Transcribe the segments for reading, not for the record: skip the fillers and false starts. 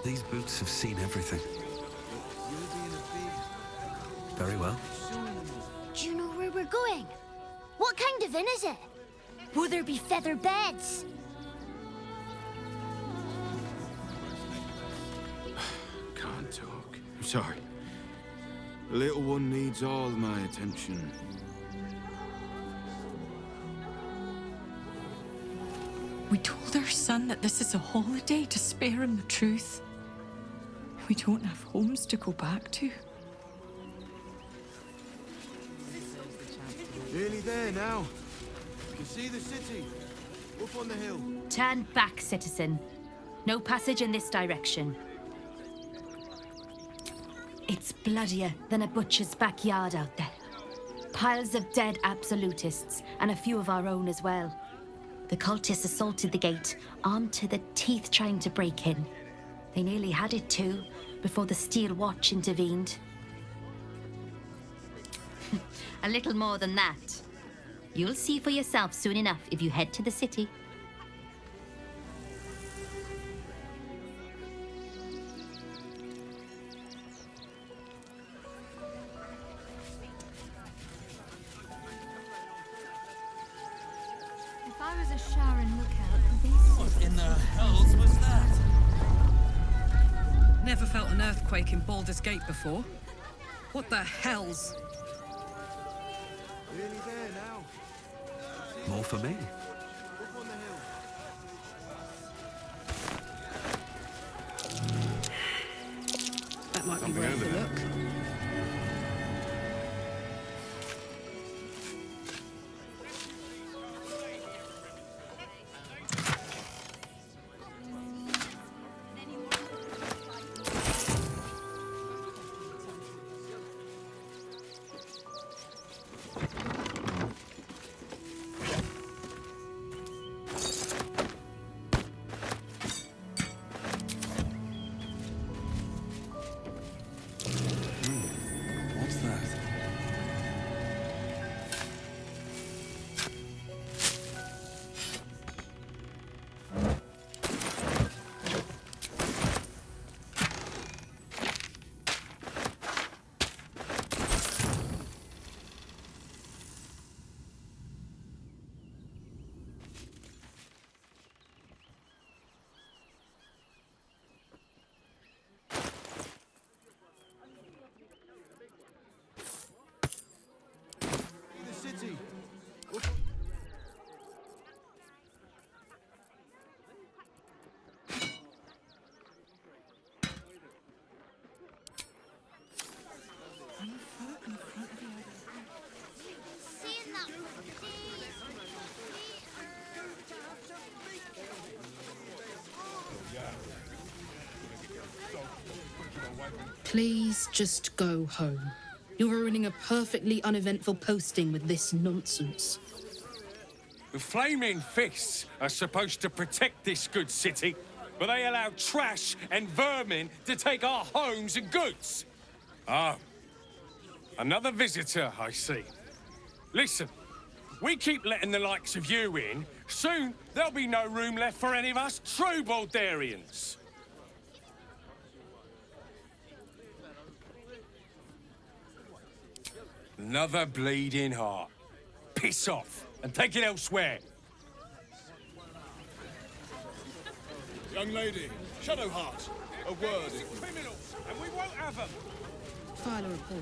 These boots have seen everything. Very well. Do you know where we're going? What kind of inn is it? Will there be feather beds? Can't talk. I'm sorry. The little one needs all my attention. We told our son that this is a holiday to spare him the truth. We don't have homes to go back to. Nearly there now. You can see the city. Up on the hill. Turn back, citizen. No passage in this direction. It's bloodier than a butcher's backyard out there. Piles of dead absolutists, and a few of our own as well. The cultists assaulted the gate, armed to the teeth trying to break in. They nearly had it too, before the Steel Watch intervened. A little more than that. You'll see for yourself soon enough if you head to the city. If I was a Sharon lookout, this What in the hells was that? Never felt an earthquake in Baldur's Gate before. What the hells? Nearly there now. More for me. Up on the hill. That might be worth a look. What's that? The city. seeing that Please just go home. You're ruining a perfectly uneventful posting with this nonsense. The Flaming Fists are supposed to protect this good city, but they allow trash and vermin to take our homes and goods. Oh, another visitor, I see. Listen, we keep letting the likes of you in, soon there'll be no room left for any of us true Baldurians. Another bleeding heart. Piss off and take it elsewhere. Young lady, Shadowheart, a word. Criminals, and we won't have them. File a report,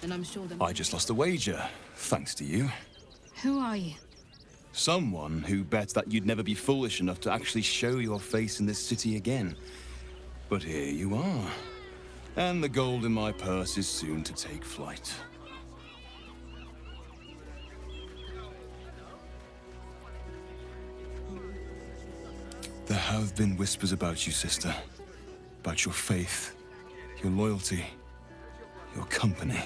and I'm sure that... I just lost a wager, thanks to you. Who are you? Someone who bet that you'd never be foolish enough to actually show your face in this city again. But here you are. And the gold in my purse is soon to take flight. There have been whispers about you, sister. About your faith, your loyalty, your company.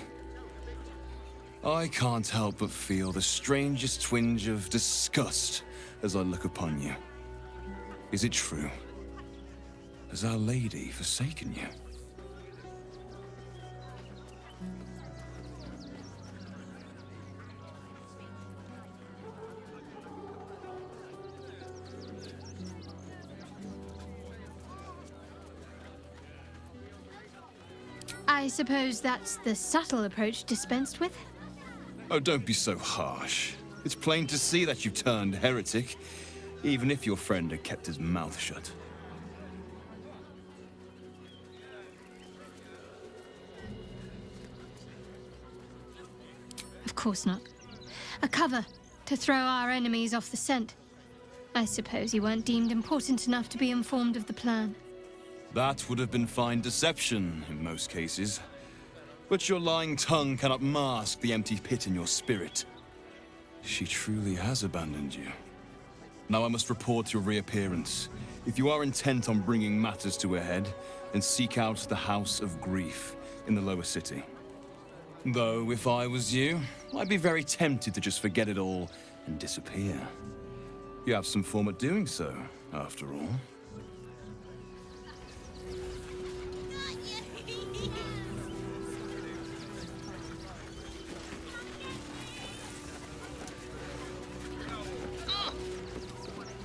I can't help but feel the strangest twinge of disgust as I look upon you. Is it true? Has Our Lady forsaken you? I suppose that's the subtle approach dispensed with? Oh, don't be so harsh. It's plain to see that you turned heretic, even if your friend had kept his mouth shut. Of course not. A cover to throw our enemies off the scent. I suppose you weren't deemed important enough to be informed of the plan. That would have been fine deception in most cases. But your lying tongue cannot mask the empty pit in your spirit. She truly has abandoned you. Now I must report your reappearance. If you are intent on bringing matters to a head, then seek out the House of Grief in the lower city. Though, if I was you, I'd be very tempted to just forget it all and disappear. You have some form at doing so, after all.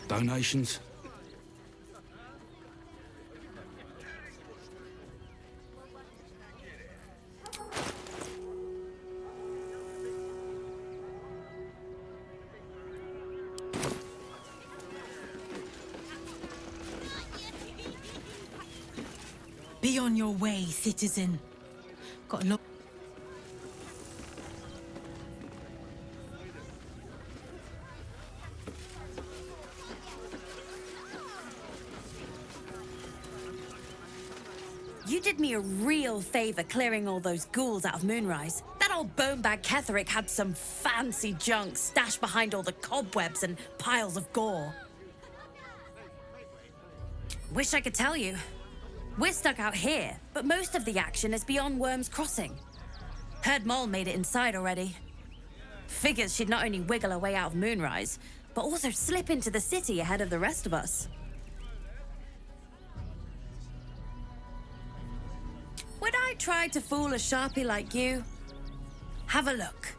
Donations? Be on your way, citizen. Got a lot. You did me a real favor clearing all those ghouls out of Moonrise. That old bonebag Ketherick had some fancy junk stashed behind all the cobwebs and piles of gore. Wish I could tell you. We're stuck out here, but most of the action is beyond Worm's Crossing. Heard Mole made it inside already. Figures she'd not only wiggle her way out of Moonrise, but also slip into the city ahead of the rest of us. Would I try to fool a sharpie like you? Have a look.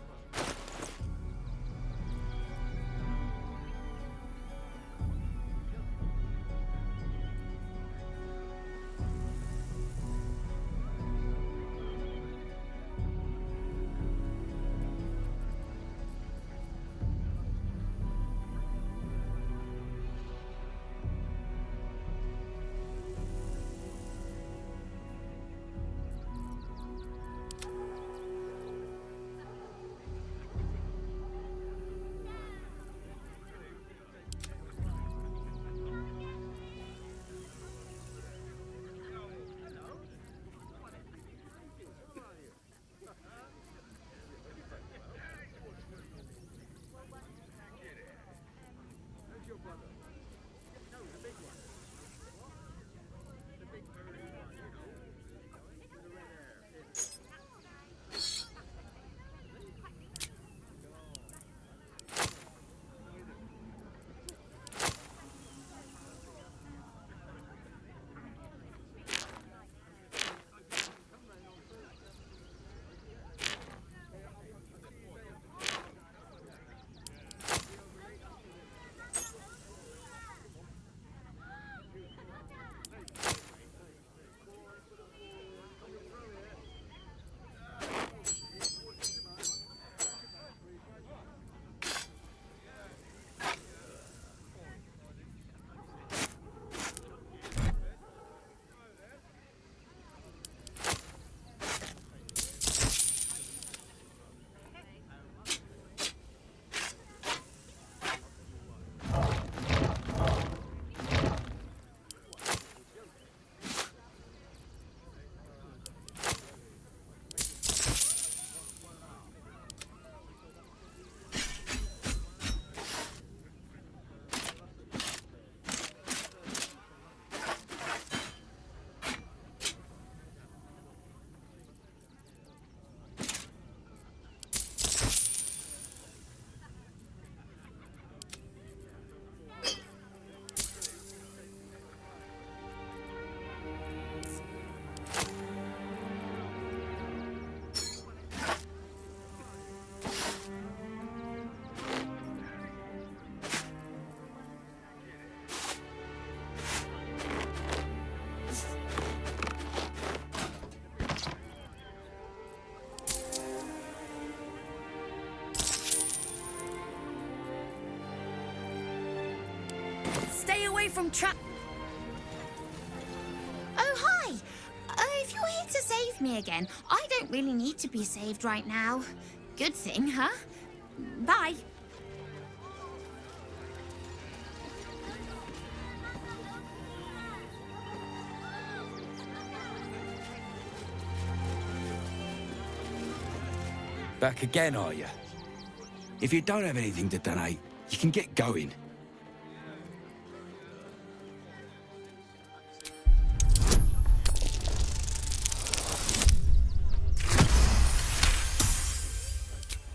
Stay away from trap. Oh, hi. If you're here to save me again, I don't really need to be saved right now. Good thing, huh? Bye. Back again, are you? If you don't have anything to donate, you can get going.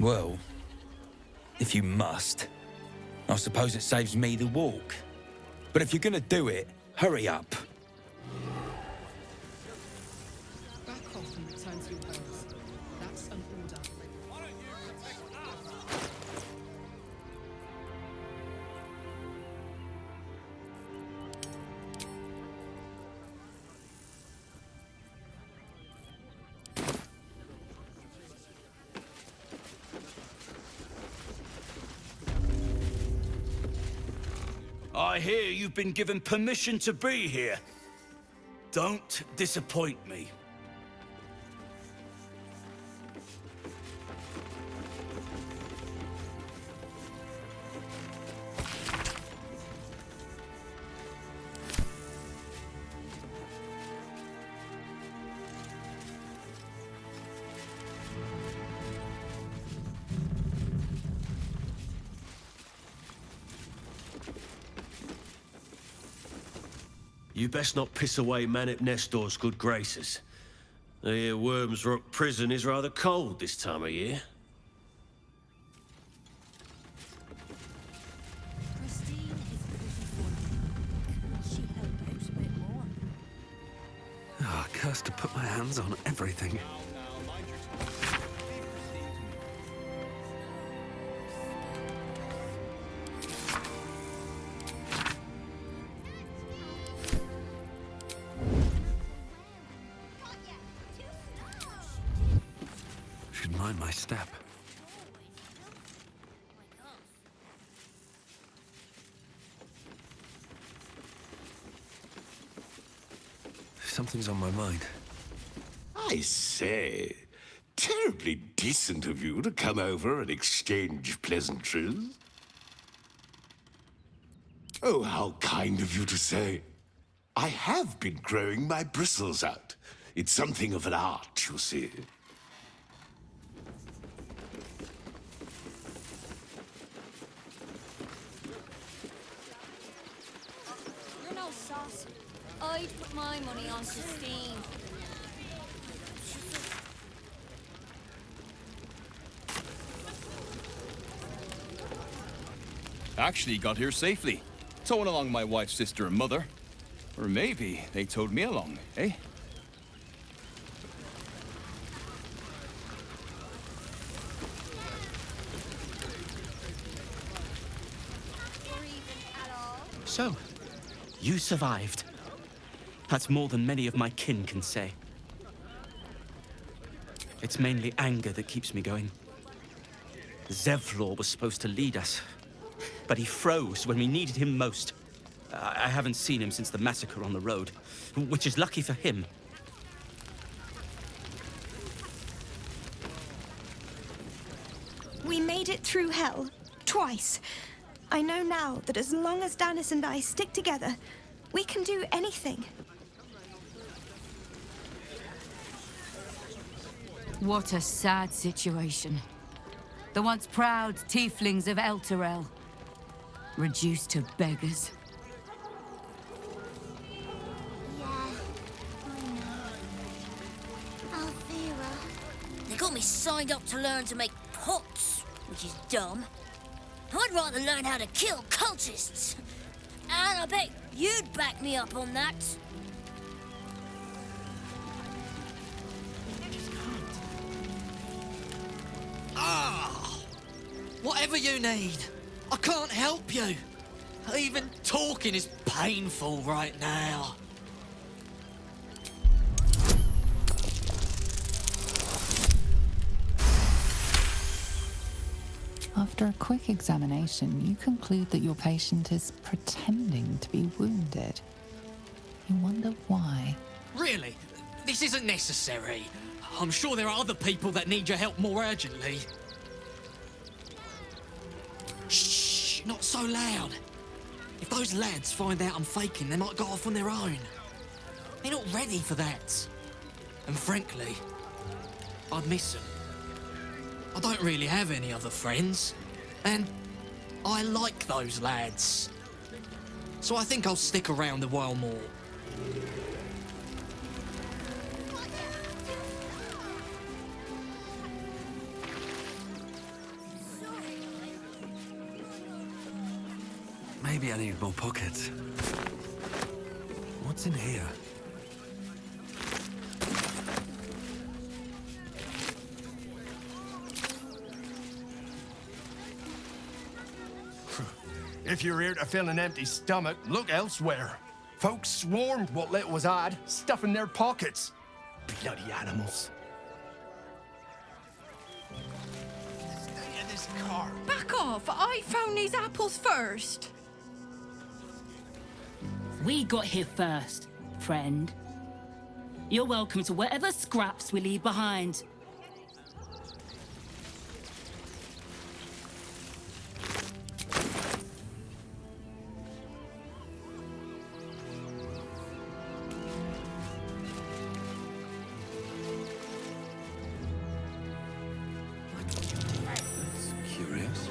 Well, if you must, I suppose it saves me the walk. But if you're gonna do it, hurry up. Back off and return to your homes. That's an order. I hear you've been given permission to be here. Don't disappoint me. You best not piss away Manip Nestor's good graces. I hear Worms Rock Prison is rather cold this time of year. Christine is pretty funny. Can she help out a bit more? Ah, cursed to put my hands on everything. Should mind my step. Something's on my mind. I say, terribly decent of you to come over and exchange pleasantries. Oh, how kind of you to say. I have been growing my bristles out. It's something of an art, you see. You're no sauce. I'd put my money on Christine. Actually got here safely. Towing along my wife's sister and mother. Or maybe they towed me along, eh? So, you survived. That's more than many of my kin can say. It's mainly anger that keeps me going. Zevlor was supposed to lead us, but he froze when we needed him most. I haven't seen him since the massacre on the road, which is lucky for him. We made it through hell, twice. I know now that as long as Danis and I stick together, we can do anything. What a sad situation. The once proud tieflings of Elturel, reduced to beggars. Althea. They got me signed up to learn to make pots, which is dumb. I'd rather learn how to kill cultists. And I bet you'd back me up on that. Whatever you need, I can't help you. Even talking is painful right now. After a quick examination, you conclude that your patient is pretending to be wounded. You wonder why. Really? This isn't necessary. I'm sure there are other people that need your help more urgently. Shh, not so loud. If those lads find out I'm faking, they might go off on their own. They're not ready for that. And frankly, I'd miss them. I don't really have any other friends, and I like those lads. So I think I'll stick around a while more. Maybe I need more pockets. What's in here? If you're here to fill an empty stomach, look elsewhere. Folks swarmed what little was had, stuffing their pockets. Bloody animals. Stay in this car. Back off! I found these apples first. We got here first, friend. You're welcome to whatever scraps we leave behind. Curious.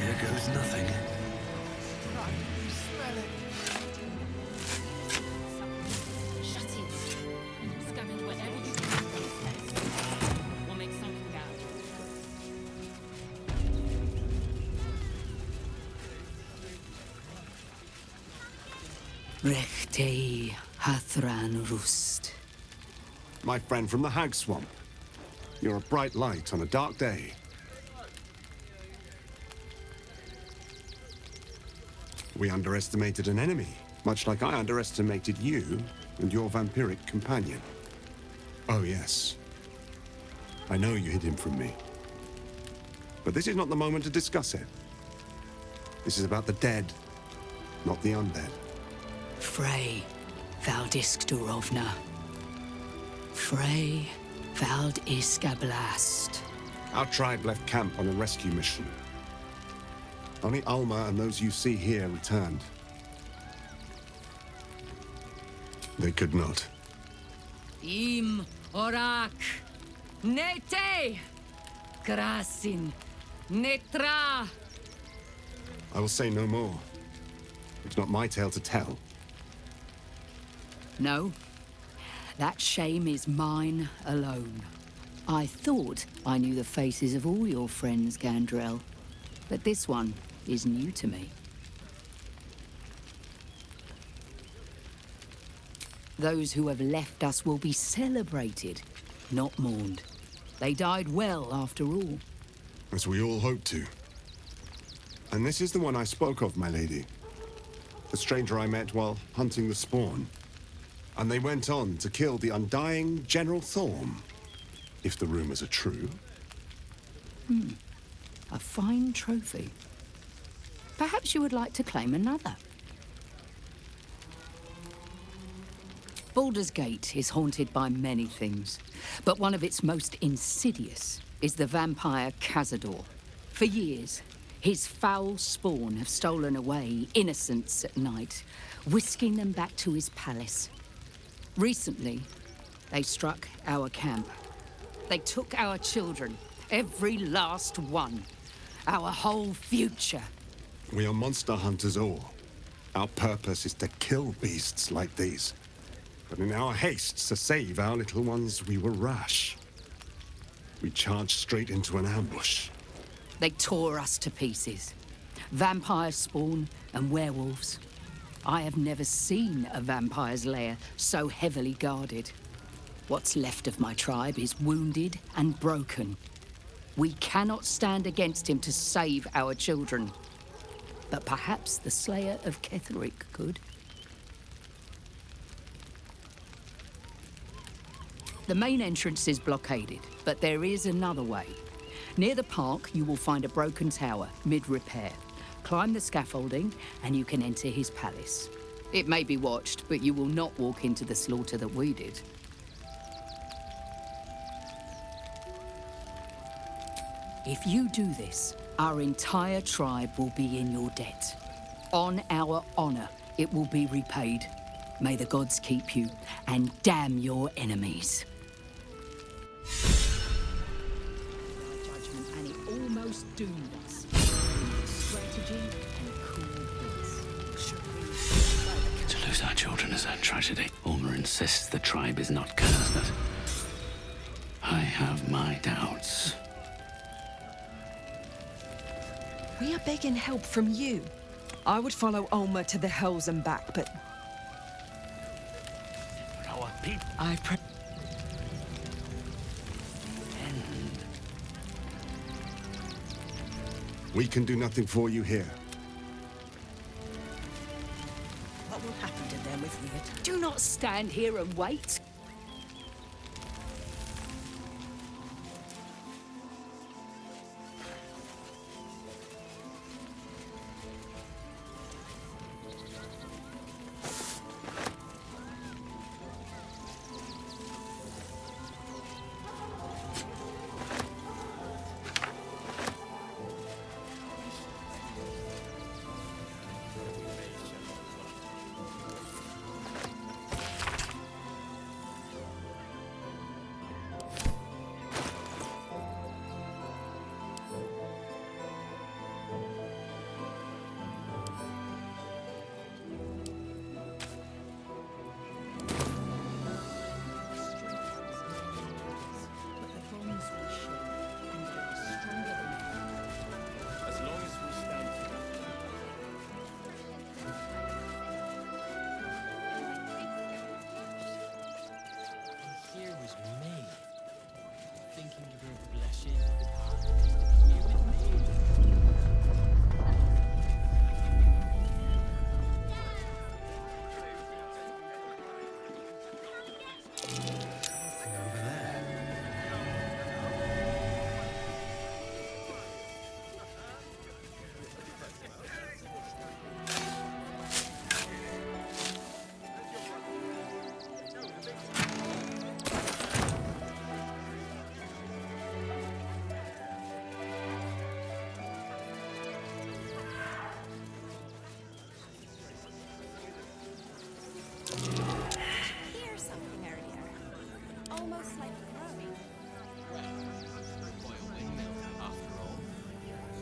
Here goes nothing. Shut it. Scavenge whatever you can. We'll make something out. Rechtei Hathran Rust. My friend from the Hag Swamp. You're a bright light on a dark day. We underestimated an enemy, much like I underestimated you and your vampiric companion. Oh, yes. I know you hid him from me. But this is not the moment to discuss it. This is about the dead, not the undead. Frey Valdiskdurovna. Frey Valdiskablast. Our tribe left camp on a rescue mission. Only Alma and those you see here returned. They could not. Im Orak. Nete. Krasin. Netra. I will say no more. It's not my tale to tell. No. That shame is mine alone. I thought I knew the faces of all your friends, Gandrel. But this one is new to me. Those who have left us will be celebrated, not mourned. They died well, after all. As we all hoped to. And this is the one I spoke of, my lady. The stranger I met while hunting the spawn. And they went on to kill the undying General Thorm. If the rumors are true. A fine trophy. Perhaps you would like to claim another. Baldur's Gate is haunted by many things, but one of its most insidious is the vampire Cazador. For years, his foul spawn have stolen away innocents at night, whisking them back to his palace. Recently, they struck our camp. They took our children, every last one, our whole future. We are monster hunters all. Our purpose is to kill beasts like these. But in our haste to save our little ones, we were rash. We charged straight into an ambush. They tore us to pieces. Vampire spawn and werewolves. I have never seen a vampire's lair so heavily guarded. What's left of my tribe is wounded and broken. We cannot stand against him to save our children. But perhaps the Slayer of Ketheric could. The main entrance is blockaded, but there is another way. Near the park, you will find a broken tower, mid-repair. Climb the scaffolding, and you can enter his palace. It may be watched, but you will not walk into the slaughter that we did. If you do this, our entire tribe will be in your debt. On our honor, it will be repaid. May the gods keep you, and damn your enemies. Judgment, and it almost doomed us. Strategy and cool heads. To lose our children is a tragedy. Ulmer insists the tribe is not cursed, but I have my doubts. We are begging help from you. I would follow Ulmer to the Hells and back, but Our people. We can do nothing for you here. What will happen to them if we attack? Do not stand here and wait.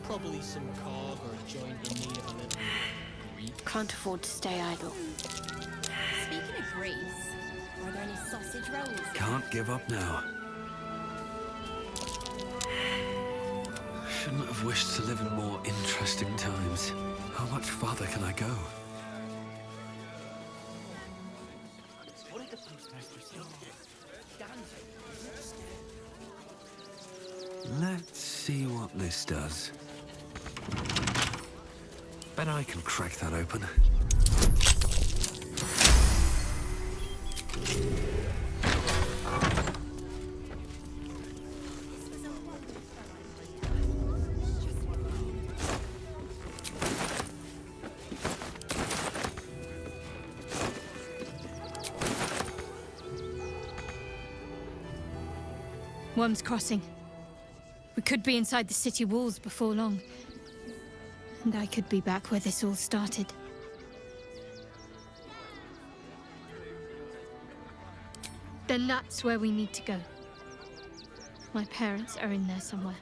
Probably some cog or a joint in need of a little grease. Can't afford to stay idle. Speaking of grease, are there any sausage rolls? Can't give up now. Shouldn't have wished to live in more interesting times. How much farther can I go? What did the postmaster say? Let's see what this does. Bet I can crack that open. Worm's Crossing. We could be inside the city walls before long. And I could be back where this all started. Then that's where we need to go. My parents are in there somewhere.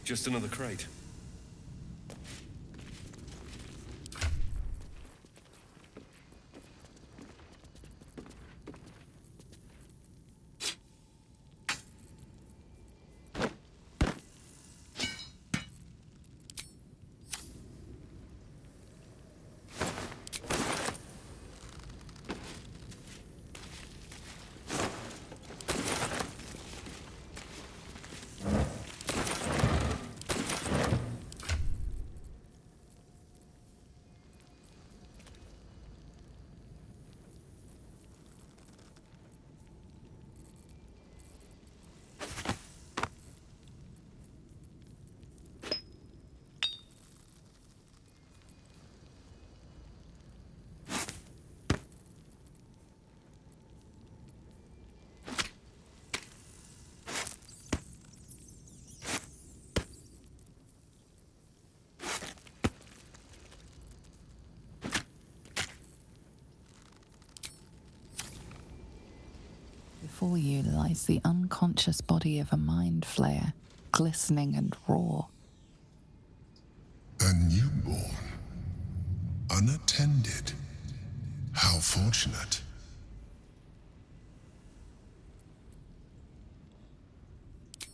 Just another crate. Before you lies the unconscious body of a mind flayer, glistening and raw. A newborn. Unattended. How fortunate.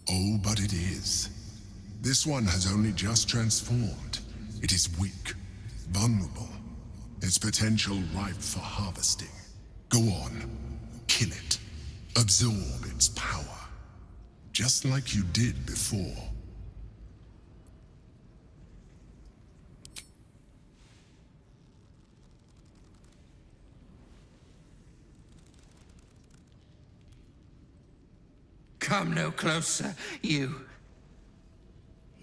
Oh, but it is. This one has only just transformed. It is weak, vulnerable. Its potential ripe for harvesting. Go on, kill it. Absorb its power. Just like you did before. Come no closer, you.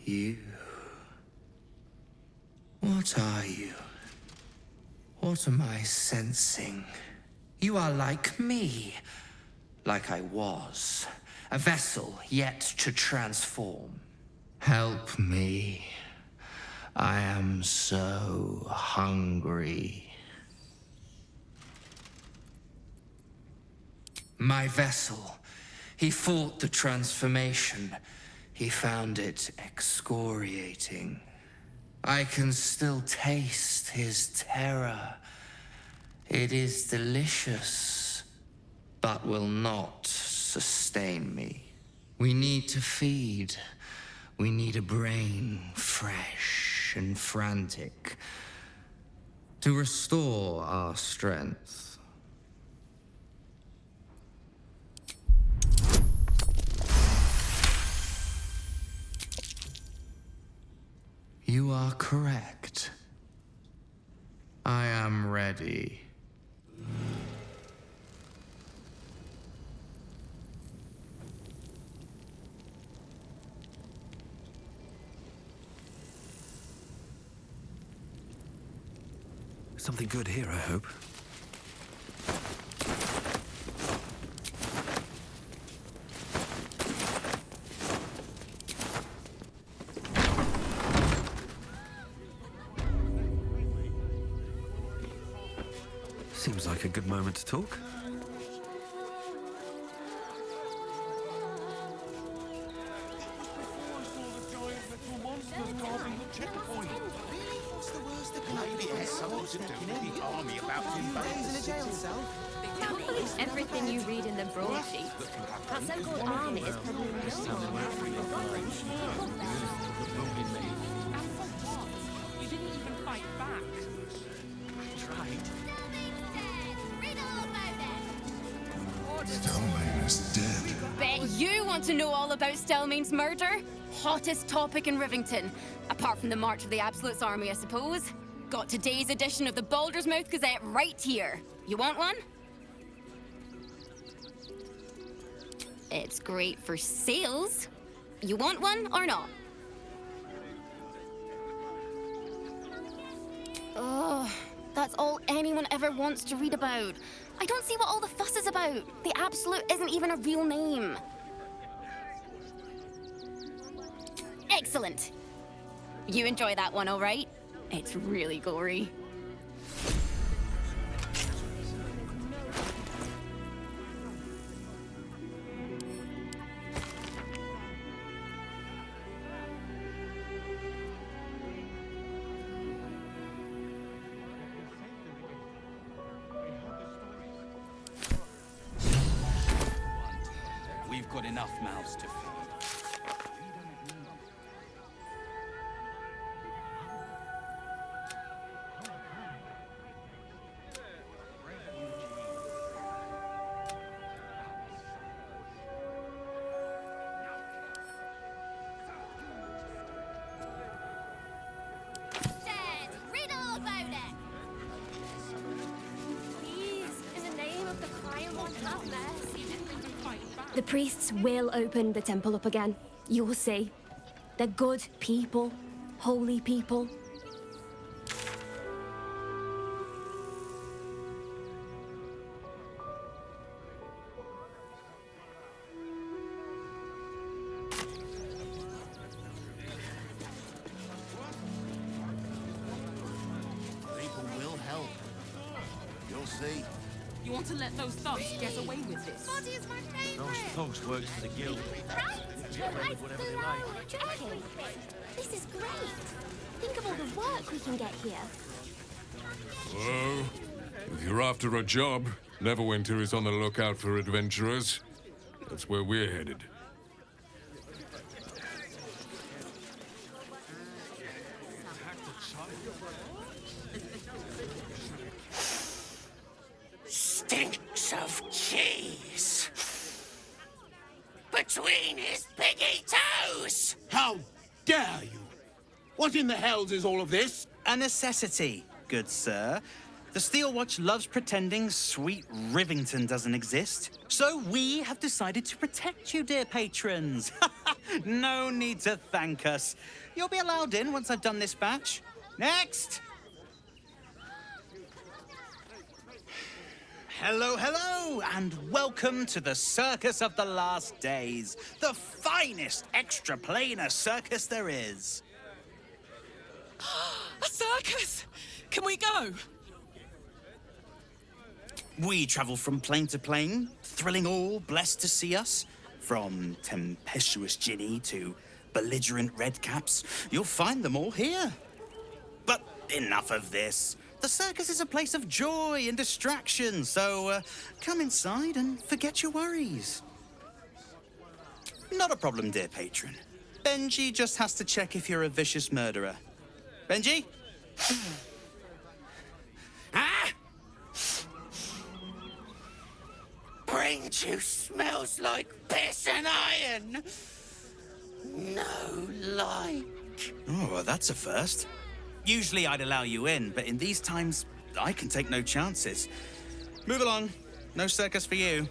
You. What are you? What am I sensing? You are like me. Like I was. A vessel yet to transform. Help me. I am so hungry. My vessel. He fought the transformation. He found it excoriating. I can still taste his terror. It is delicious, but will not sustain me. We need to feed. We need a brain fresh and frantic to restore our strength. You are correct. I am ready. Something good here, I hope. Seems like a good moment to talk. Everything you read in the broadsheet. That so-called army is probably You didn't even fight back. Stelmane is dead. Bet you want to know all about Stelmane's murder? Hottest topic in Rivington. Apart from the March of the Absolute's army, I suppose. Got today's edition of the Baldur's Mouth Gazette right here. You want one? It's great for sales. You want one or not? Oh, that's all anyone ever wants to read about. I don't see what all the fuss is about. The Absolute isn't even a real name. Excellent. You enjoy that one, all right? It's really gory. We've got enough mouths to feed. The priests will open the temple up again. You'll see. They're good people. Holy people. People will help. You'll see. You want to let those thugs get away with this? Body is my favorite. Thugs works for the guild. Right? Okay, this is great. Think of all the work we can get here. Well, if you're after a job, Neverwinter is on the lookout for adventurers. That's where we're headed. Stinks of cheese between his piggy toes! How dare you! What in the hells is all of this? A necessity, good sir. The Steel Watch loves pretending sweet Rivington doesn't exist. So we have decided to protect you, dear patrons. No need to thank us. You'll be allowed in once I've done this batch. Next! Hello, hello, and welcome to the Circus of the Last Days, the finest extra-planar circus there is. A circus! Can we go? We travel from plane to plane, thrilling all blessed to see us. From tempestuous Ginny to belligerent redcaps, you'll find them all here. But enough of this. The circus is a place of joy and distraction, so come inside and forget your worries. Not a problem, dear patron. Benji just has to check if you're a vicious murderer. Benji? Ah! Brain juice smells like piss and iron. No like. Oh, well, that's a first. Usually I'd allow you in, but in these times, I can take no chances. Move along. No circus for you.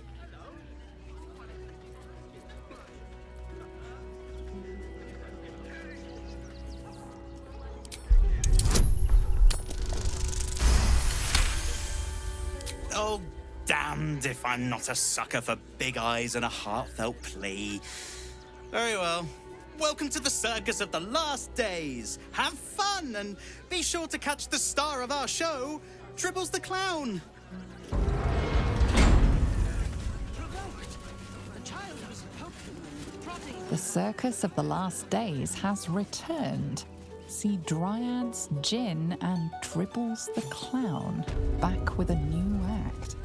Oh, damned if I'm not a sucker for big eyes and a heartfelt plea. Very well. Welcome to the Circus of the Last Days. Have fun and be sure to catch the star of our show, Dribbles the Clown. The Circus of the Last Days has returned. See Dryads, Jin, and Dribbles the Clown back with a new act.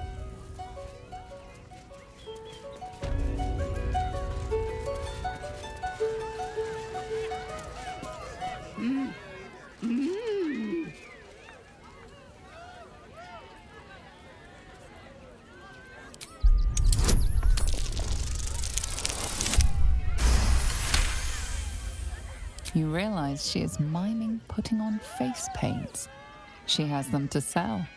You realize she is miming putting on face paints. She has them to sell.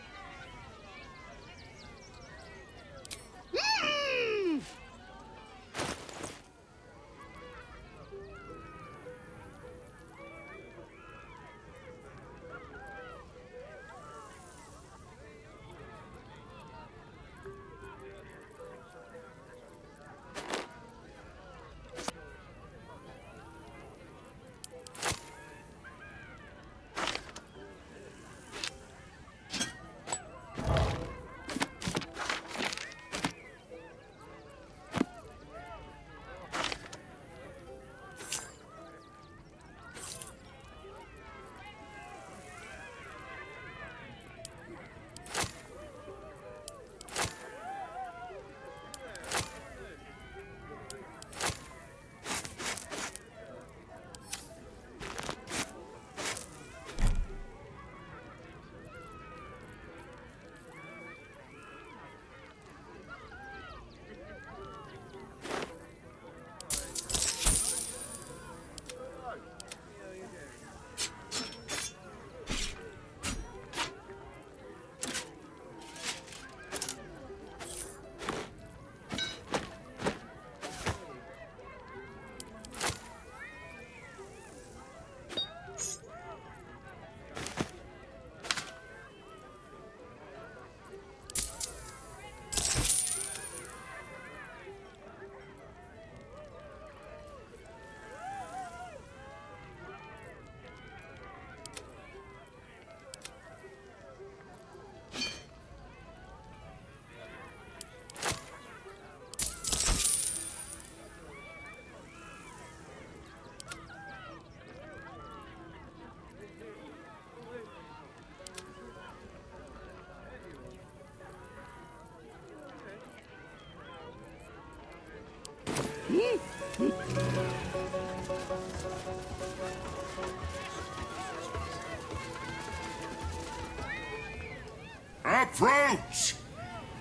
Approach,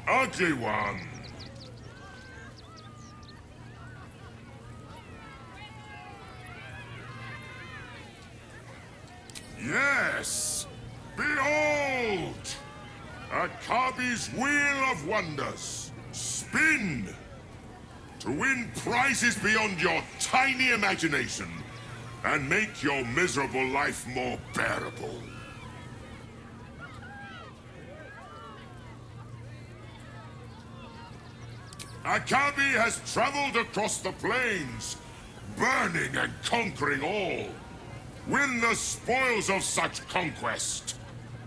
ugly one. Yes, behold, Akabi's Wheel of Wonders. Spin to win prizes beyond your tiny imagination and make your miserable life more bearable. Akabi has traveled across the plains, burning and conquering all. Win the spoils of such conquest.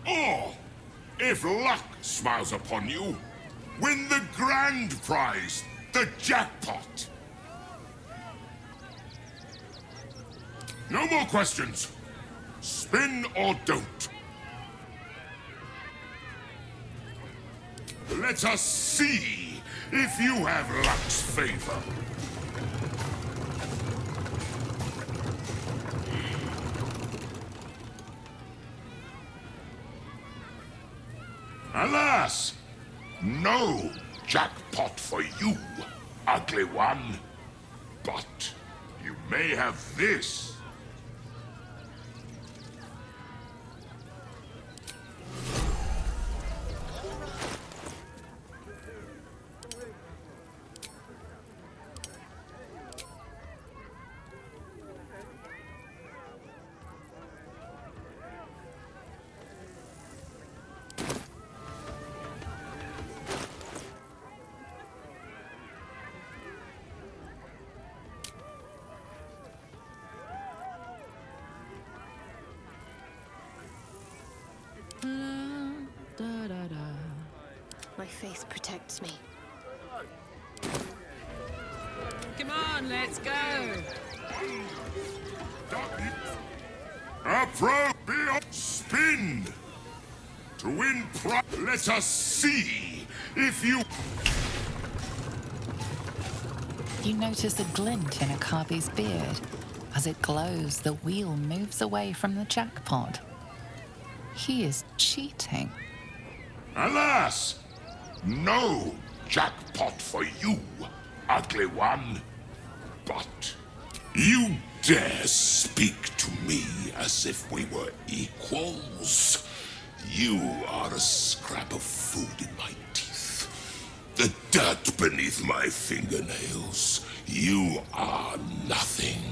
Or, if luck smiles upon you, win the grand prize, the jackpot. No more questions. Spin or don't. Let us see if you have luck's favor. Alas, no jackpot for you, ugly one. But you may have this. My faith protects me. Come on, let's go. Spin to win prize. Let us see if you. You notice a glint in Akabi's beard. As it glows, the wheel moves away from the jackpot. He is cheating. Alas, no jackpot for you, ugly one. But you dare speak to me as if we were equals? You are a scrap of food in my teeth. The dirt beneath my fingernails. You are nothing.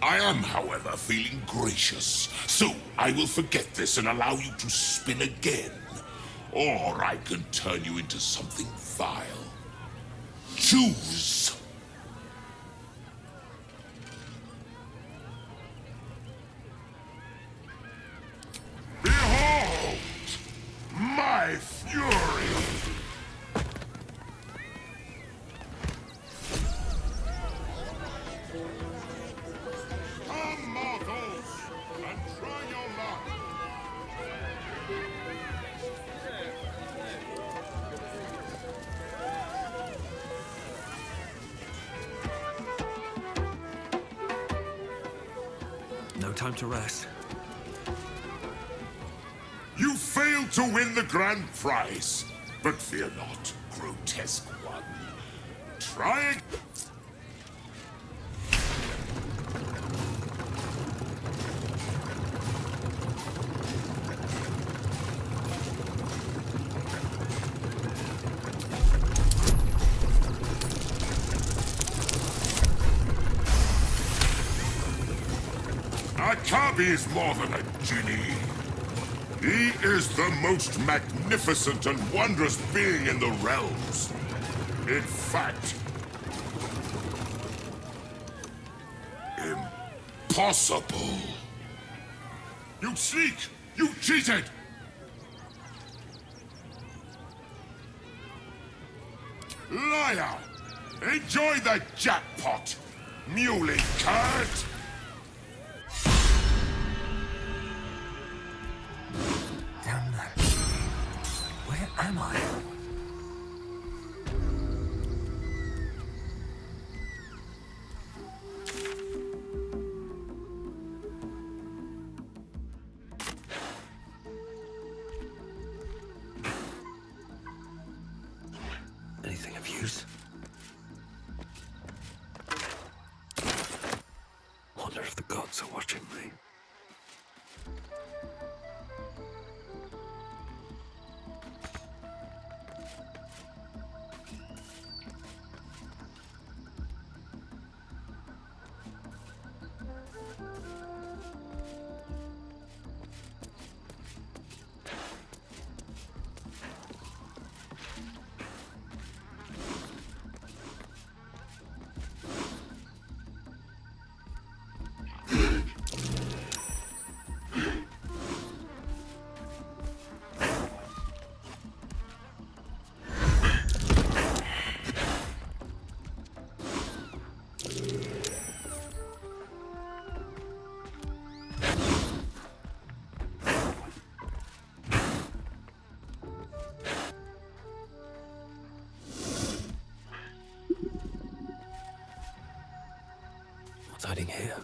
I am, however, feeling gracious, so I will forget this and allow you to spin again. Or I can turn you into something vile. Choose! Behold! My fury! Come, mortals, and try your luck! No time to rest. You failed to win the grand prize, but fear not, grotesque one. Try again. Akabi is more than a genie. He is the most magnificent and wondrous being in the realms. In fact, impossible. You sneak! You cheated! Liar! Enjoy the jackpot, muley curt! Damn that. Where am I? What's hiding here?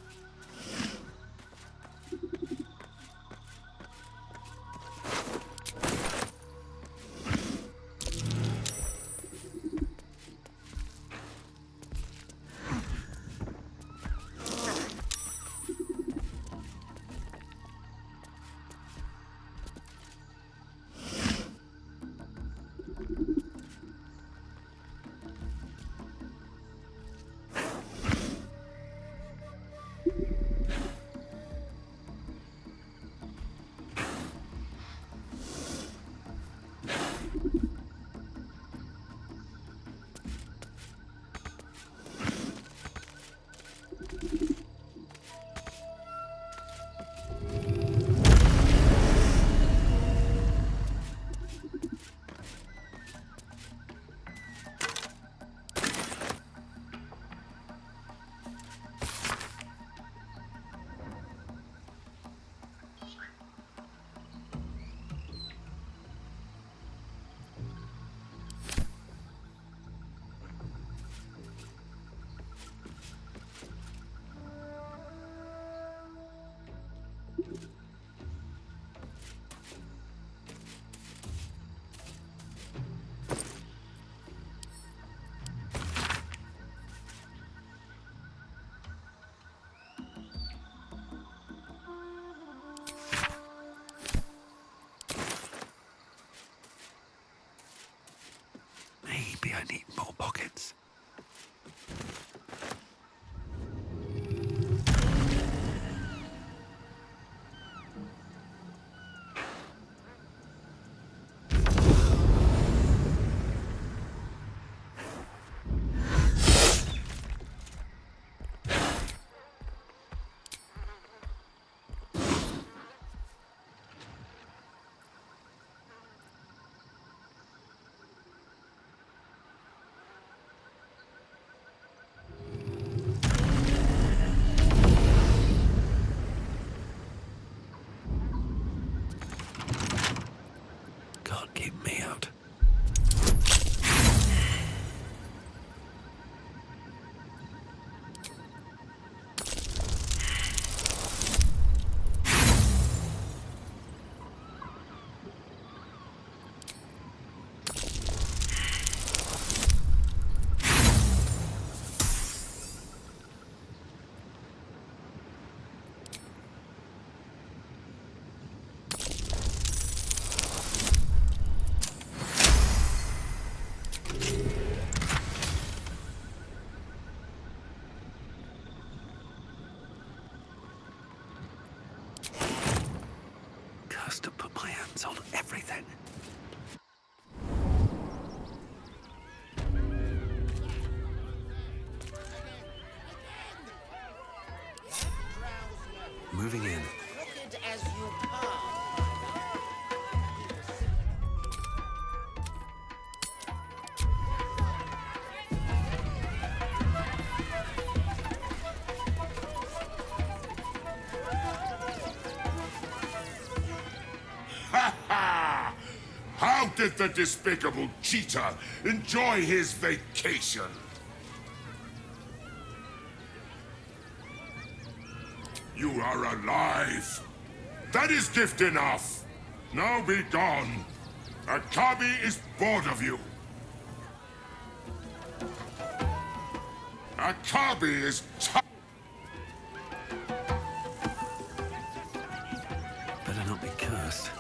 Maybe I need more pockets. Keep me out. To put my hands on everything. Moving in. How did the despicable cheater enjoy his vacation? You are alive. That is gift enough. Now be gone. Akabi is bored of you. Akabi is Better not be cursed.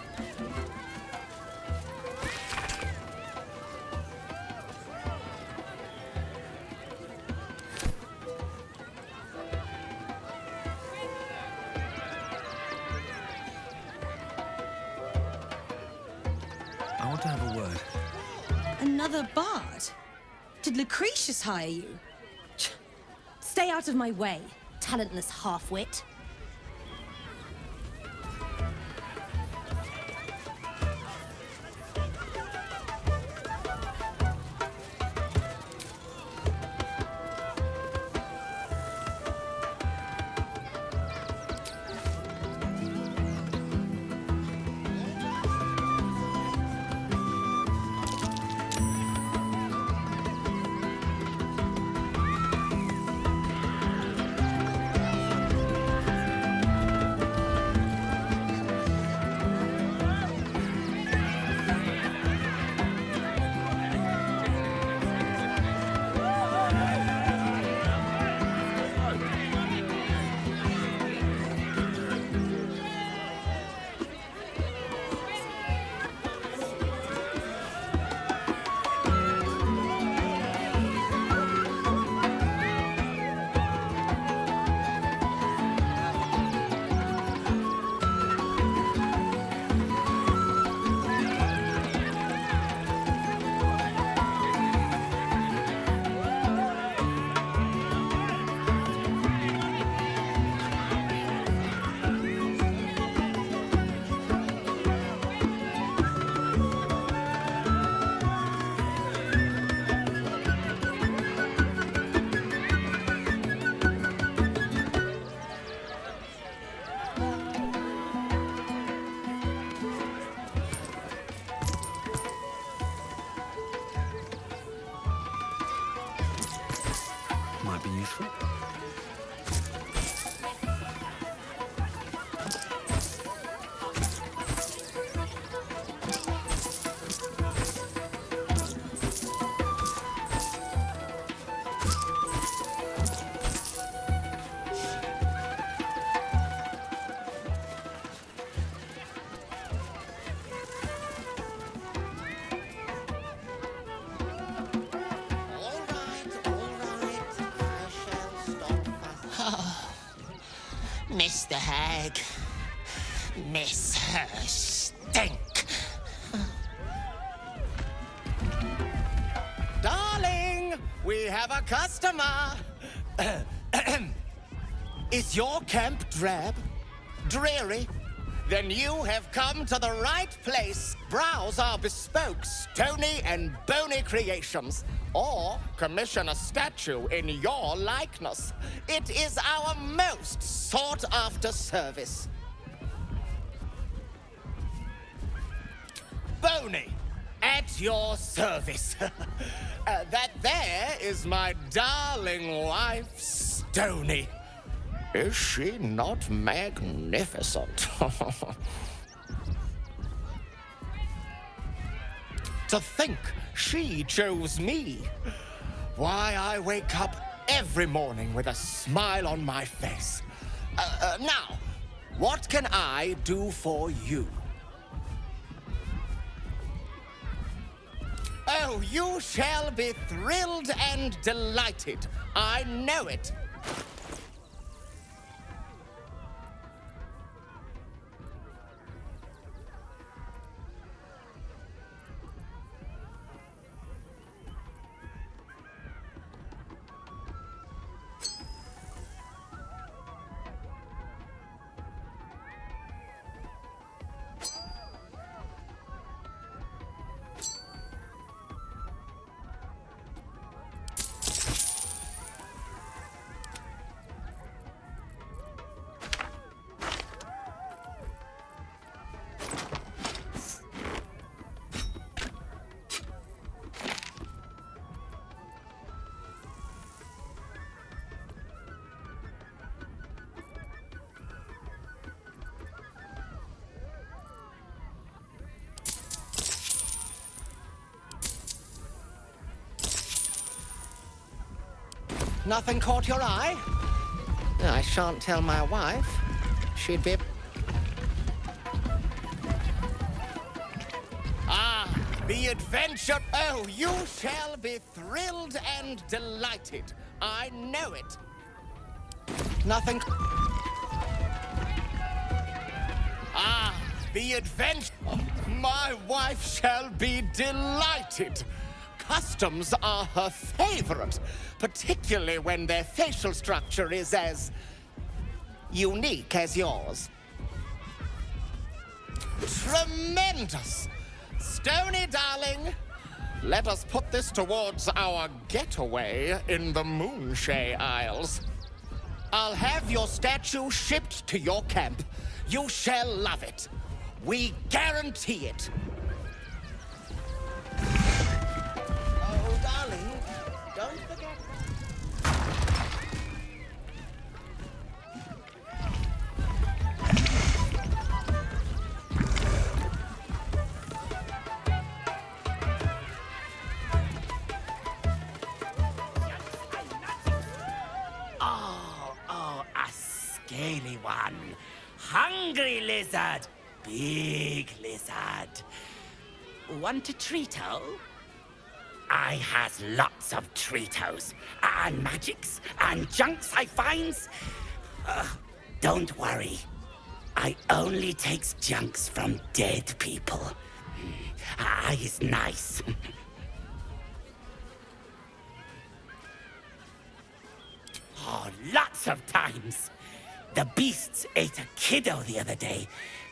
I want to have a word. Another bard? Did Lucretius hire you? Stay out of my way, talentless half-wit. useful. Mr. Hag. Miss her stink. Darling, we have a customer. Is your camp drab? Dreary? Then you have come to the right place. Browse our bespoke, stony and bony creations. Or commission a statue in your likeness. It is our most sought-after service. Bony, at your service. That there is my darling wife, Stony. Is she not magnificent? To think she chose me. Why, I wake up every morning with a smile on my face. Now, what can I do for you? Oh, you shall be thrilled and delighted. I know it. Nothing caught your eye? I shan't tell my wife. She'd be... Ah, the adventure... Oh, you shall be thrilled and delighted. I know it. Nothing... Ah, the adventure... My wife shall be delighted. Customs are her favorite, particularly when their facial structure is as unique as yours. Tremendous! Stony, darling, let us put this towards our getaway in the Moonshay Isles. I'll have your statue shipped to your camp. You shall love it. We guarantee it. Oh, darling, don't forget. Oh, a scaly one. Hungry lizard. Big lizard. Want a treato? I has lots of treatos, and magics, and junks I finds. Don't worry. I only takes junks from dead people. I is nice. Oh, lots of times. The beasts ate a kiddo the other day,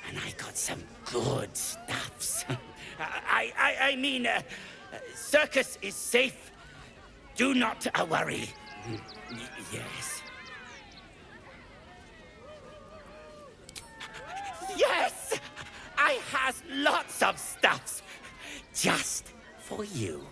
and I got some good stuffs. I mean, circus is safe. Do not worry. Yes. Yes! I has lots of stuffs. Just for you.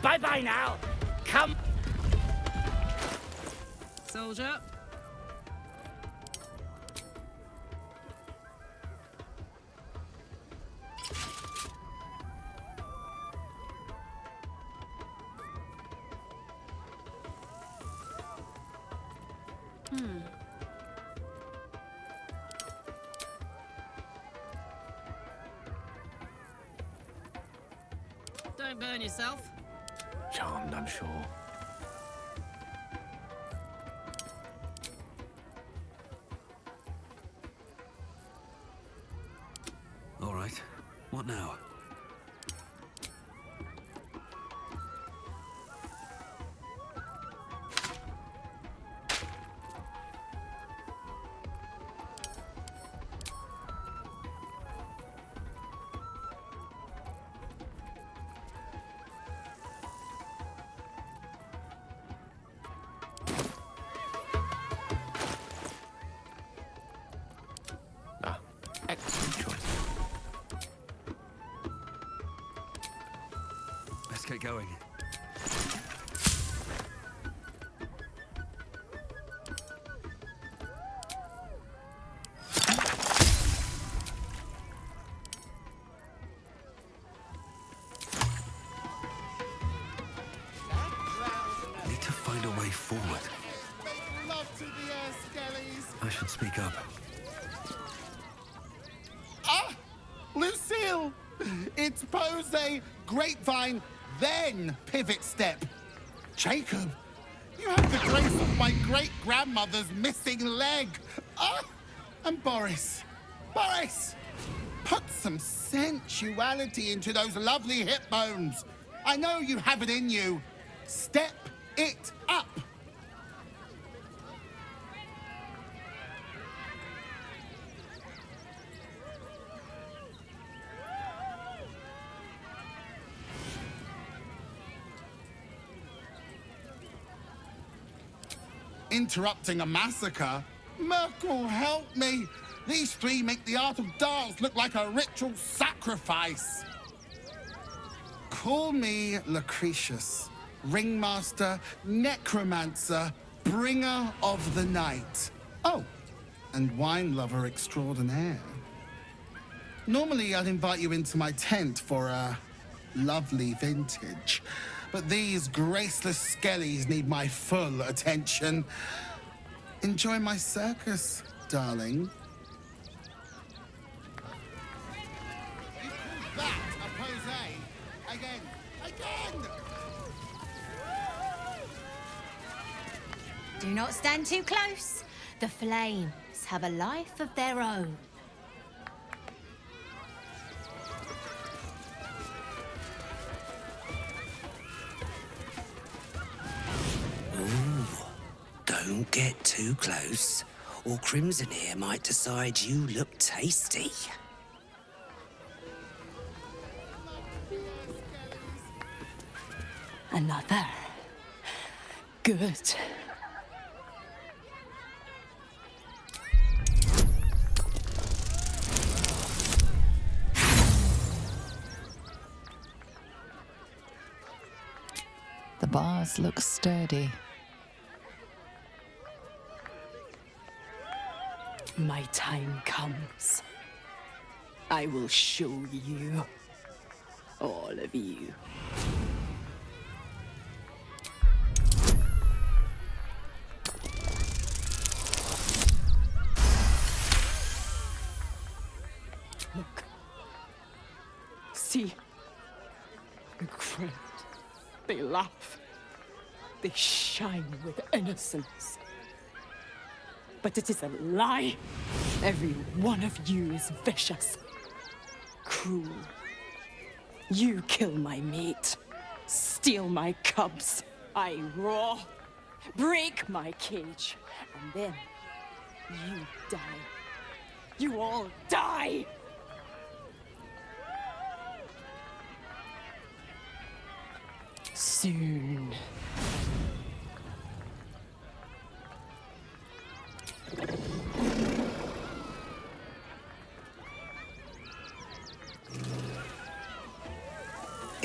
Bye-bye now. Come. Soldier. Don't burn yourself. Charmed, I'm sure. All right. What now? Excellent choice. Let's get going. Need to find a way forward. I should speak up. Lucille! It's pose, grapevine, then pivot step. Jacob, you have the grace of my great-grandmother's missing leg. And Boris, put some sensuality into those lovely hip bones. I know you have it in you. Step it up. Interrupting a massacre? Merkel, help me! These three make the art of dance look like a ritual sacrifice. Call me Lucretius, ringmaster, necromancer, bringer of the night. Oh, and wine lover extraordinaire. Normally, I'd invite you into my tent for a lovely vintage. But these graceless skellies need my full attention. Enjoy my circus, darling. You call that a pose? Again! Do not stand too close. The flames have a life of their own. Don't get too close, or Crimson here might decide you look tasty. Another. Good. The bars look sturdy. My time comes. I will show you. All of you. Look. See. The crowd. They laugh. They shine with innocence. But it is a lie. Every one of you is vicious, cruel. You kill my mate, steal my cubs. I roar, break my cage, and then you die. You all die! Soon.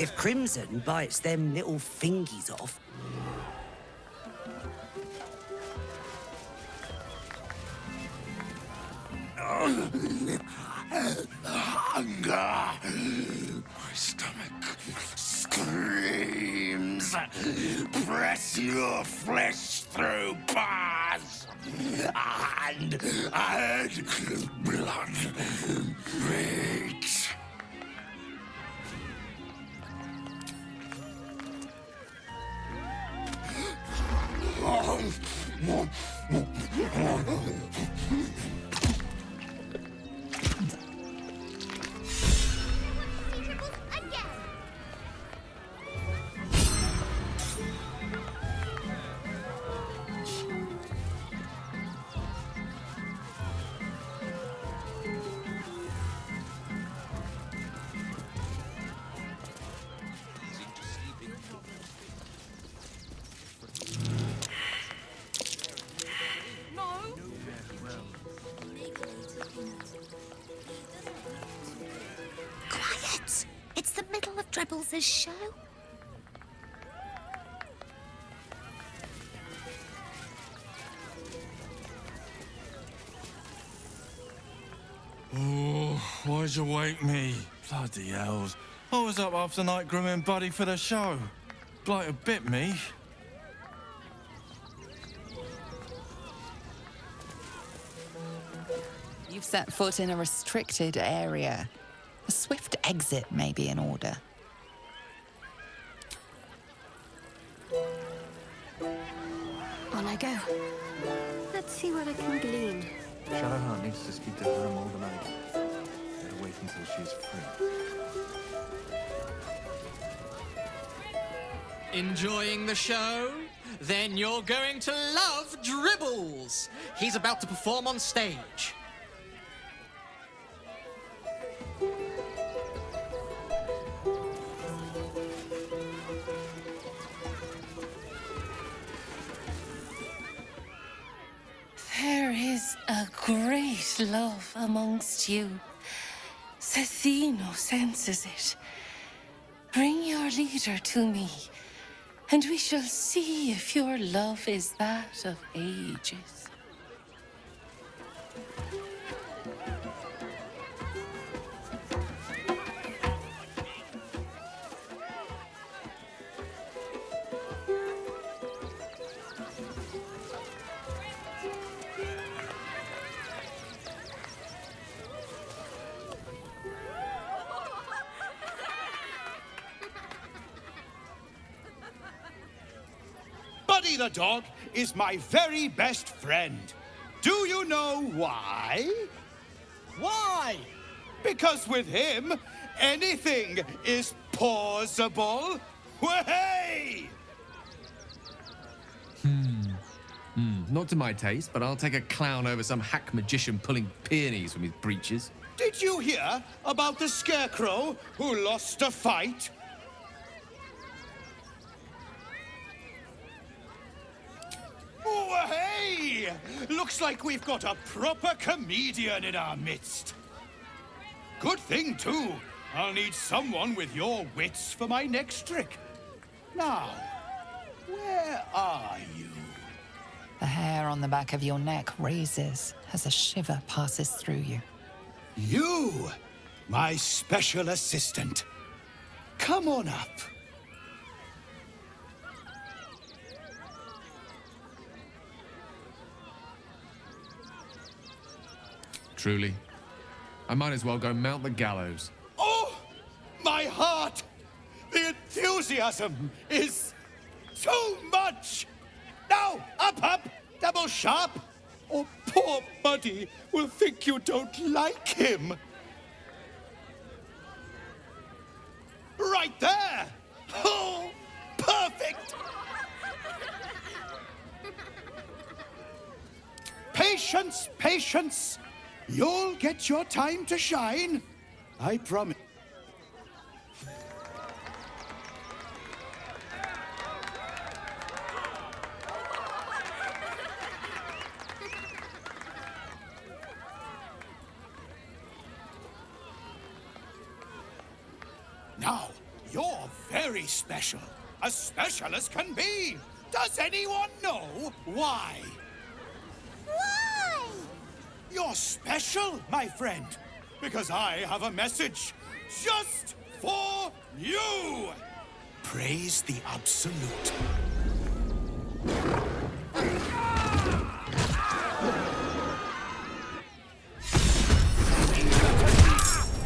If Crimson bites them little fingies off... Hunger! My stomach screams! Press your flesh through bars! And blood beats! Quiet! It's the middle of Dribbles' show. Oh, why'd you wake me? Bloody hells. I was up half the night grooming Buddy for the show. Blight had bit me. You've set foot in a restricted area. A swift exit may be in order. On I go. Let's see what I can glean. Shadowheart needs to speak to her overnight. Better wait until she's free. Enjoying the show? Then you're going to love Dribbles. He's about to perform on stage. There is a great love amongst you. Cethino senses it. Bring your leader to me, and we shall see if your love is that of ages. Buddy the dog is my very best friend. Do you know why? Why? Because with him, anything is possible. Way! Not to my taste, but I'll take a clown over some hack magician pulling peonies from his breeches. Did you hear about the scarecrow who lost a fight? Oh, hey! Looks like we've got a proper comedian in our midst. Good thing, too. I'll need someone with your wits for my next trick. Now, where are you? The hair on the back of your neck raises as a shiver passes through you. You, my special assistant. Come on up. Truly. I might as well go mount the gallows. Oh, my heart! The enthusiasm is too much! Now, up, double sharp, or poor Buddy will think you don't like him. Right there! Oh, perfect! Patience, patience! You'll get your time to shine. I promise. Now, You're very special. As special as can be. Does anyone know why? Why? You're special, my friend. Because I have a message just for you. Praise the Absolute.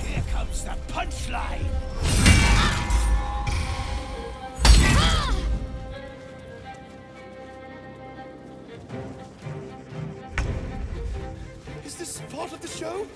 Here comes the punchline. Is this part of the show?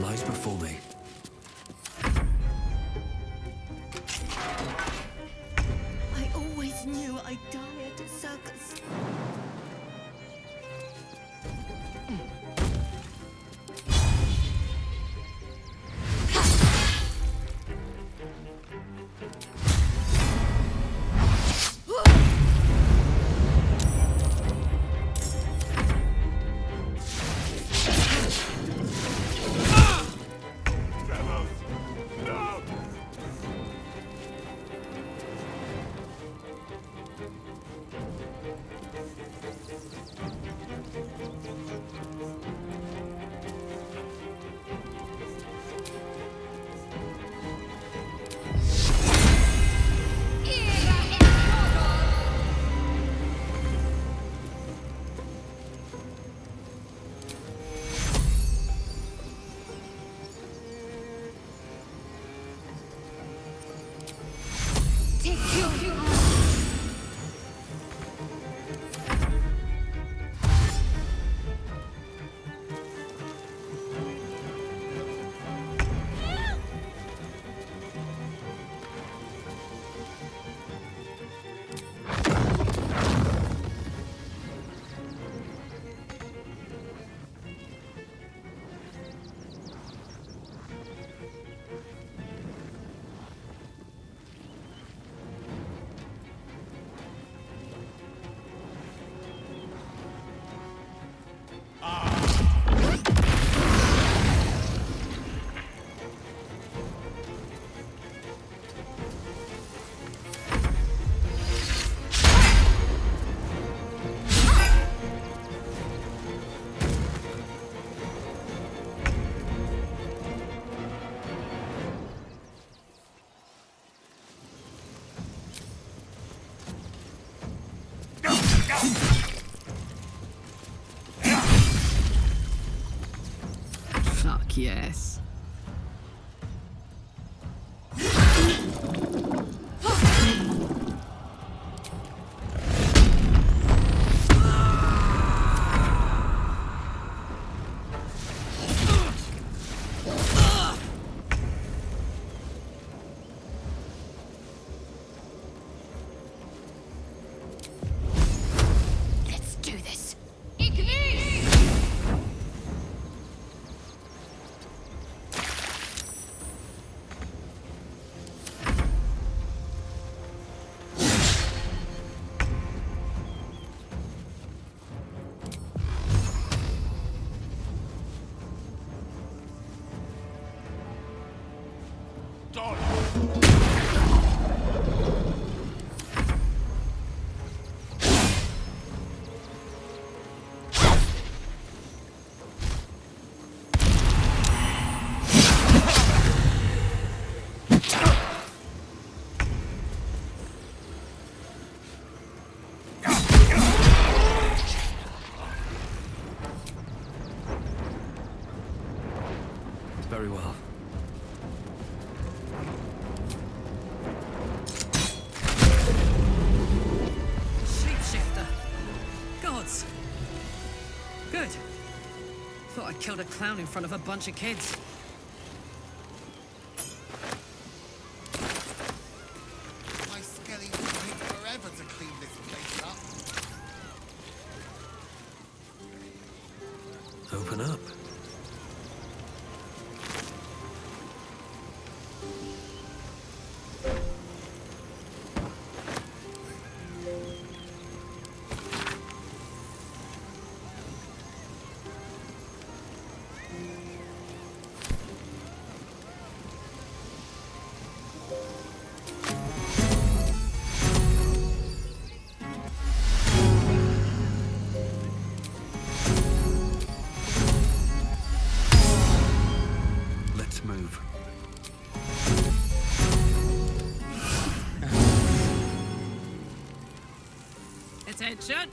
Lies before me. I always knew I'd die at a circus. killed a clown in front of a bunch of kids. My skelly will take forever to clean this place up. Open up. Move. Attention!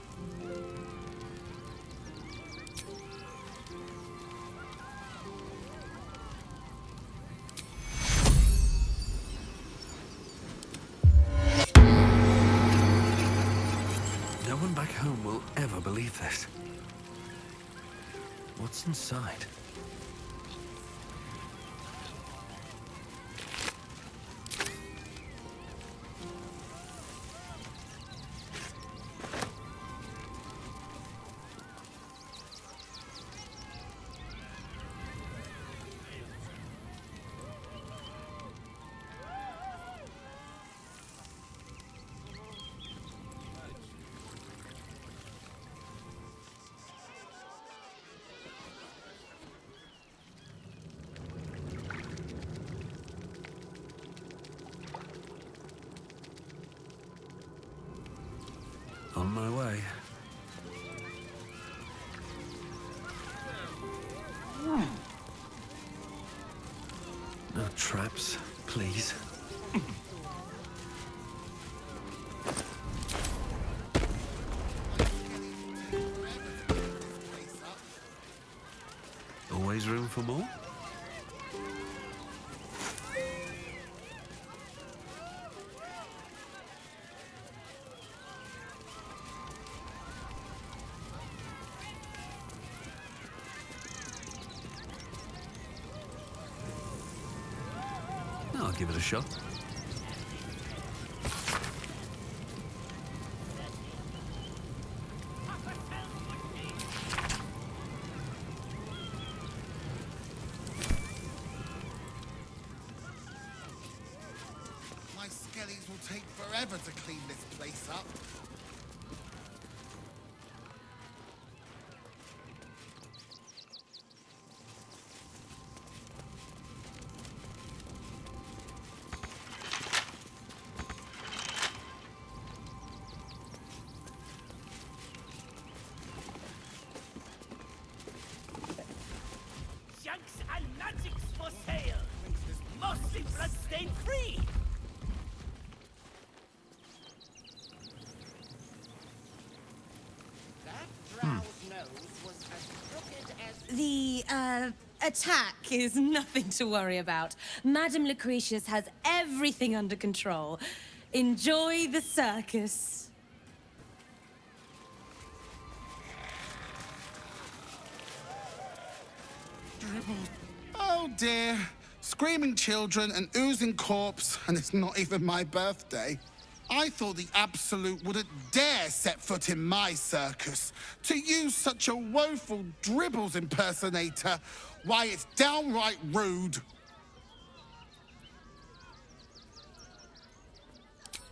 No one back home will ever believe this. What's inside? On my way. No traps, please. Always room for more? I'll give it a shot. My skellies will take forever to clean this place up. Junks and magics for sale. Mostly bloodstain free. The, attack is nothing to worry about. Madame Lucretius has everything under control. Enjoy the circus. Oh dear. Screaming children, an oozing corpse, and it's not even my birthday. I thought the Absolute wouldn't dare set foot in my circus. To use such a woeful Dribbles impersonator, why, it's downright rude.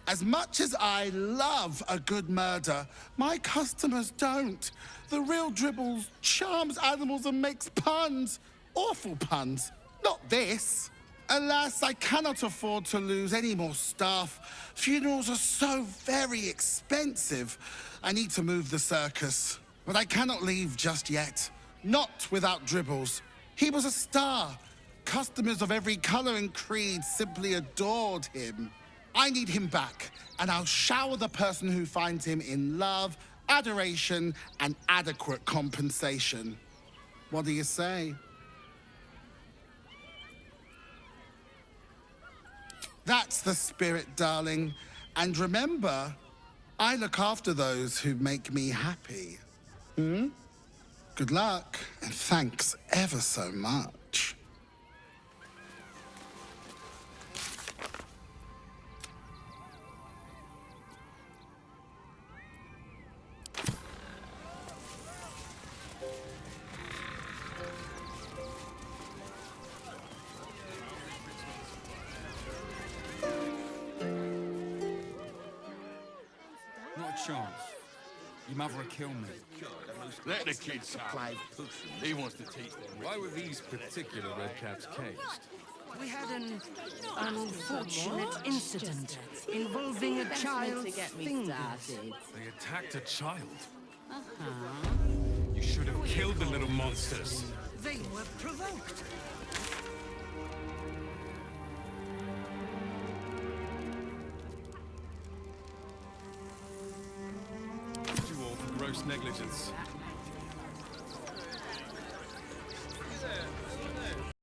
As much as I love a good murder, my customers don't. The real Dribbles charms animals and makes puns. Awful puns. Not this. Alas, I cannot afford to lose any more staff. Funerals are so very expensive. I need to move the circus. But I cannot leave just yet. Not without Dribbles. He was a star. Customers of every color and creed simply adored him. I need him back, and I'll shower the person who finds him in love, adoration, and adequate compensation. What do you say? That's the spirit, darling. And remember, I look after those who make me happy. Good luck, and thanks ever so much. Not a chance. Your mother will kill me. Let the kid talk. He wants to teach them. Why were these particular redcaps caged? We had an unfortunate incident involving a child's fingers. They attacked a child? You should have killed the little monsters. They were provoked. You all for gross negligence.